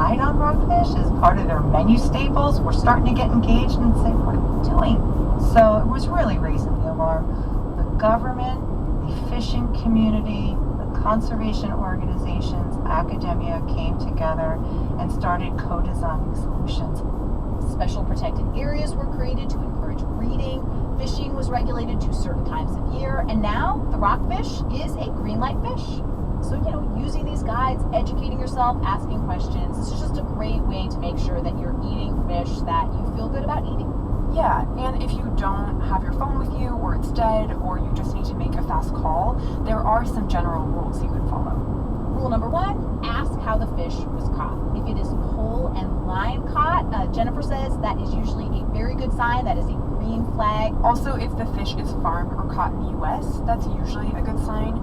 guide on rockfish as part of their menu staples were starting to get engaged and say, what are we doing? So it was really raising the alarm. The government, the fishing community, the conservation organizations, academia came together and started co-designing solutions. Special protected areas were created to encourage breeding. Fishing was regulated to certain times of year, and now the rockfish is a green light fish. So, using these guides, educating yourself, asking questions, this is just a great way to make sure that you're eating fish that you feel good about eating. Yeah, and if you don't have your phone with you, or it's dead, or you just need to make a fast call, there are some general rules you can follow. Rule number 1, ask how the fish was caught. If it is pole and line caught, Jennifer says that is usually a very good sign. That is a green flag. Also, if the fish is farmed or caught in the U.S., that's usually a good sign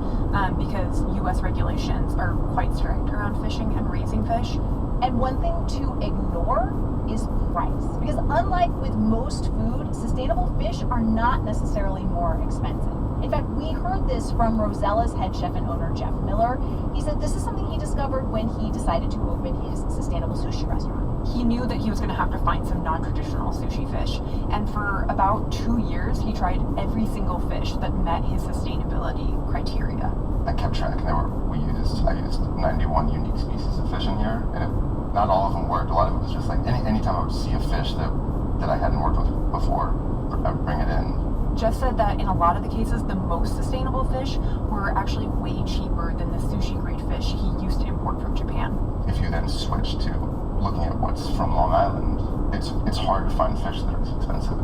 because U.S. regulations are quite strict around fishing and raising fish. And one thing to ignore is price. Because unlike with most food, sustainable fish are not necessarily more expensive. In fact, we heard this from Rosella's head chef and owner, Jeff Miller. He said this is something he discovered when he decided to open his sustainable sushi restaurant. He knew that he was going to have to find some non-traditional sushi fish, and for about 2 years, he tried every single fish that met his sustainability criteria. I kept track. I used 91 unique species of fish in here, and not all of them worked. A lot of it was just like anytime I would see a fish that I hadn't worked with before, I would bring it in. Jeff said that in a lot of the cases, the most sustainable fish were actually way cheaper than the sushi-grade fish he used to import from Japan. If you then switch to looking at what's from Long Island, it's hard to find fish that are as expensive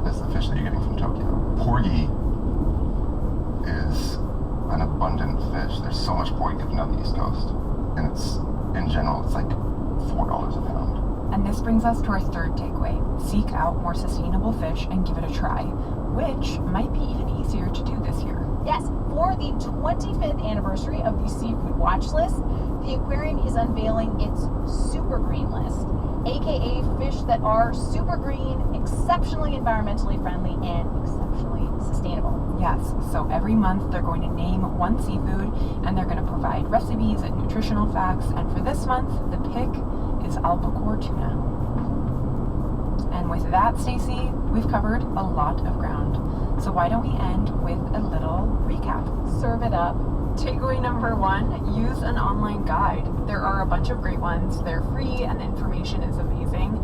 as the fish that you're getting from Tokyo. Porgy is an abundant fish. There's so much porgy coming down the East Coast, and in general, it's like $4 a pound. And this brings us to our third takeaway. Seek out more sustainable fish and give it a try, which might be even easier to do this year. Yes, for the 25th anniversary of the Seafood Watch List, the aquarium is unveiling its Super Green List, aka fish that are super green, exceptionally environmentally friendly, and exceptionally sustainable. Yes, so every month they're going to name one seafood and they're going to provide recipes and nutritional facts, and for this month, the pick is albacore tuna. And with that, Stacy, we've covered a lot of ground. So why don't we end with a little recap? Serve it up. Takeaway number 1, use an online guide. There are a bunch of great ones. They're free and the information is amazing.